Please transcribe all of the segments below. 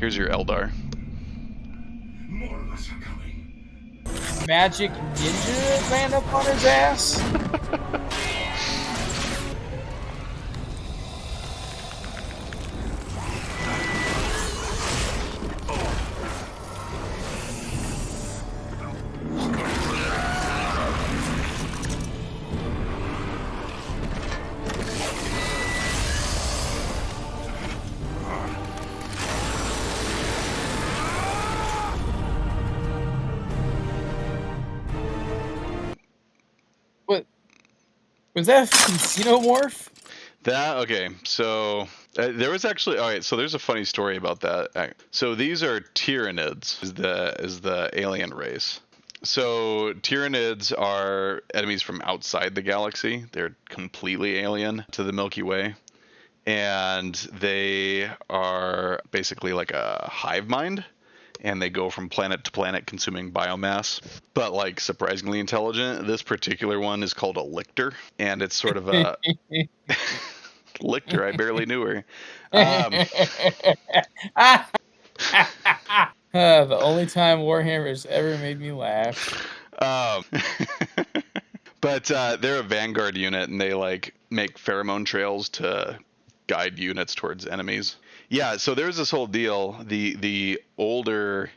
Here's your Eldar. More of us are coming. Magic ninja land up on his ass? What? Was that a xenomorph? Okay, so there was actually, all right, so there's a funny story about that. So these are Tyranids, is the alien race. So Tyranids are enemies from outside the galaxy. They're completely alien to the Milky Way. And they are basically like a hive mind, and they go from planet to planet consuming biomass, but like surprisingly intelligent. This particular one is called a lictor, and it's sort of a lictor. I barely knew her. The only time Warhammer's ever made me laugh. But they're a vanguard unit, and they like make pheromone trails to guide units towards enemies. Yeah, so there's this whole deal. The older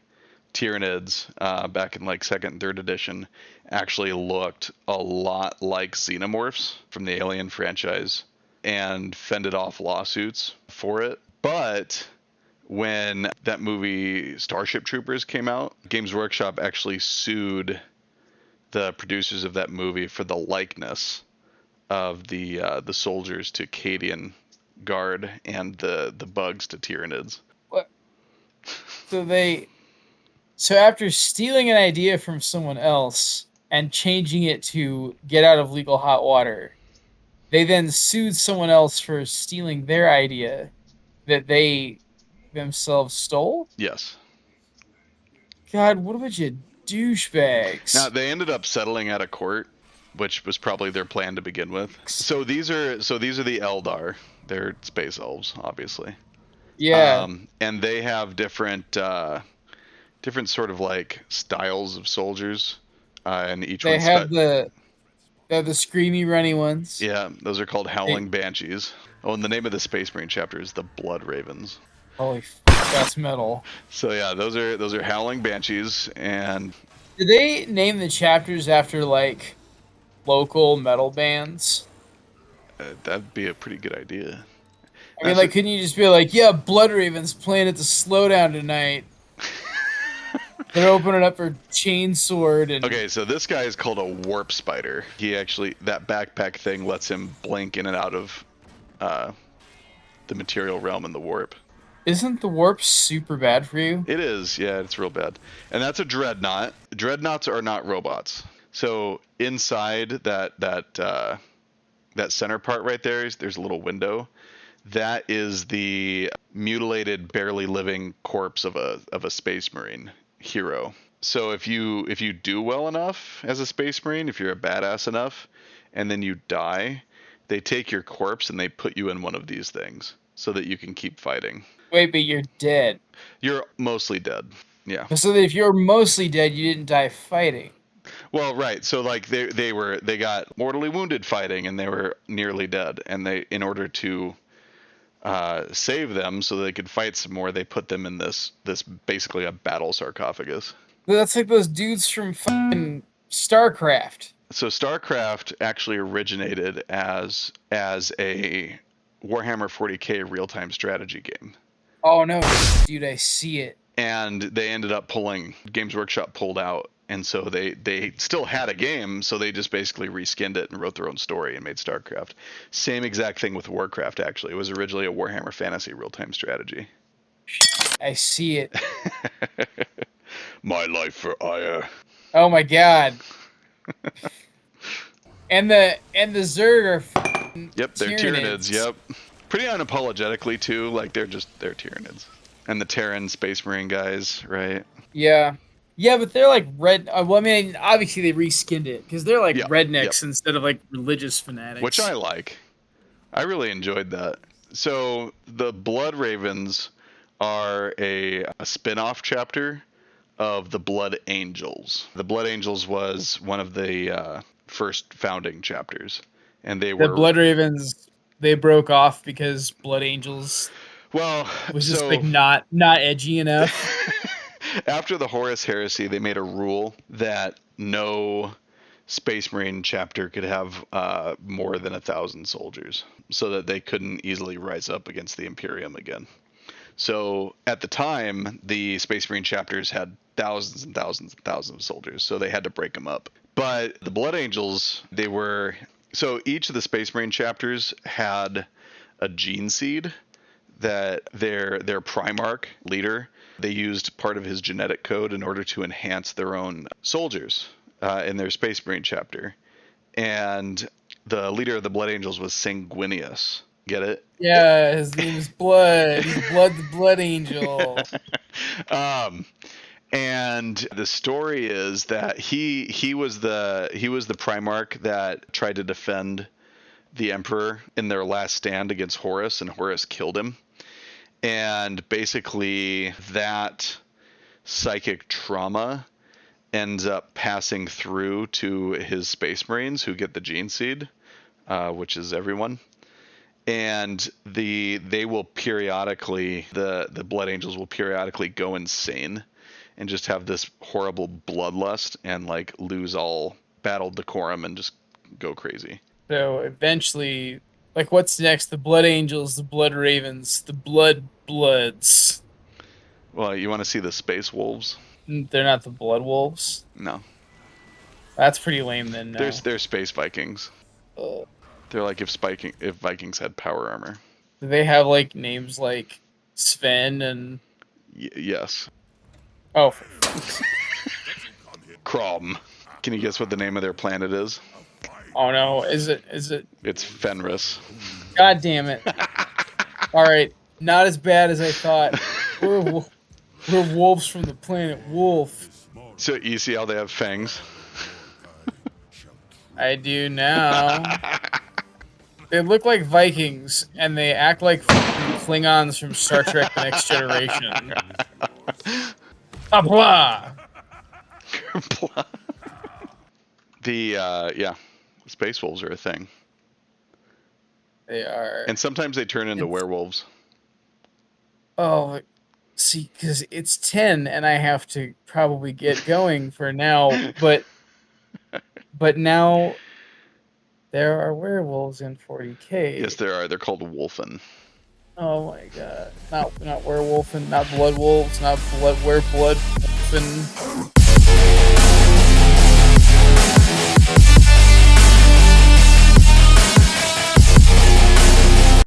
Tyranids back in like second and third edition actually looked a lot like xenomorphs from the Alien franchise and fended off lawsuits for it. But when that movie Starship Troopers came out, Games Workshop actually sued the producers of that movie for the likeness of the soldiers to Cadian Guard and the bugs to Tyranids. What? So after stealing an idea from someone else and changing it to get out of legal hot water, they then sued someone else for stealing their idea that they themselves stole? Yes. God, what a bunch of douchebags. Now they ended up settling out of court, which was probably their plan to begin with. So these are the Eldar. They're space elves, obviously. Yeah. And they have different sort of like styles of soldiers, and each they one's have the screamy runny ones. Yeah, those are called Howling Banshees. Oh, and the name of the Space Marine chapter is the Blood Ravens. Holy that's metal. So yeah, those are Howling Banshees. And did they name the chapters after like local metal bands? That'd be a pretty good idea. I mean, like, couldn't you just be like, yeah, Blood Ravens playing at the Slowdown tonight? They're opening up for Chainsword and... Okay, so this guy is called a Warp Spider. He actually, that backpack thing lets him blink in and out of the material realm and the warp. Isn't the warp super bad for you? It is, yeah, it's real bad. And that's a dreadnought. Dreadnoughts are not robots. So inside that center part right there's a little window. That is the mutilated, barely living corpse of a Space Marine hero. So if you do well enough as a Space Marine, if you're a badass enough, and then you die, they take your corpse and they put you in one of these things so that you can keep fighting. Wait, but you're dead. You're mostly dead. Yeah. So that if you're mostly dead, you didn't die fighting. Well, right. So like they got mortally wounded fighting, and they were nearly dead, and they, in order to save them so they could fight some more, they put them in this basically a battle sarcophagus. That's like those dudes from fucking StarCraft. So StarCraft actually originated as a Warhammer 40K real-time strategy game. Oh no, dude, I see it. And they ended up Games Workshop pulled out, and so they still had a game, so they just basically reskinned it and wrote their own story and made StarCraft. Same exact thing with Warcraft, actually. It was originally a Warhammer Fantasy real-time strategy. I see it. My life for ire. Oh my god. and the Zerg are Yep, they're Tyranids, yep. Pretty unapologetically too, like they're Tyranids. And the Terran Space Marine guys, right? Yeah. Yeah, but they're like red. Well, I mean, obviously they reskinned it because they're like rednecks instead of like religious fanatics. Which I like. I really enjoyed that. So the Blood Ravens are a spin-off chapter of the Blood Angels. The Blood Angels was one of the first founding chapters, and they The were Blood Ravens, they broke off because Blood Angels well. was just So like not edgy enough. after the Horus Heresy, they made a rule that no Space Marine chapter could have more than 1,000 soldiers, so that they couldn't easily rise up against the Imperium again. So at the time, the Space Marine chapters had thousands and thousands and thousands of soldiers, so they had to break them up. But the Blood Angels, they were so each of the Space Marine chapters had a gene seed that their Primarch leader, they used part of his genetic code in order to enhance their own soldiers in their Space Marine chapter. And the leader of the Blood Angels was Sanguinius. Get it? Yeah, his name is Blood. He's Blood the Blood Angel. And the story is that he was the Primarch that tried to defend the Emperor in their last stand against Horus, and Horus killed him. And basically that psychic trauma ends up passing through to his Space Marines, who get the gene seed, which is everyone. And they will periodically, the Blood Angels will periodically go insane and just have this horrible bloodlust and like lose all battle decorum and just go crazy. So eventually, like, what's next? The Blood Angels, the Blood Ravens, the Blood Bloods. Well, you want to see the Space Wolves? They're not the Blood Wolves. No. That's pretty lame then. No. They're Space Vikings. They're like if Vikings had power armor. Do they have like names like Sven and? Yes. Oh. Crom. Can you guess what the name of their planet is? Oh no! Is it? It's Fenris. God damn it! All right, not as bad as I thought. We're wolves from the planet Wolf. So you see how they have fangs? I do now. They look like Vikings, and they act like Klingons from Star Trek: The Next Generation. Blah. The Space Wolves are a thing. They are. And sometimes they turn into werewolves. Oh, see, because it's 10, and I have to probably get going for now. But now there are werewolves in 40K. Yes, there are. They're called Wolfen. Oh my god! Not werewolfen, not blood wolves, not blood wolfen.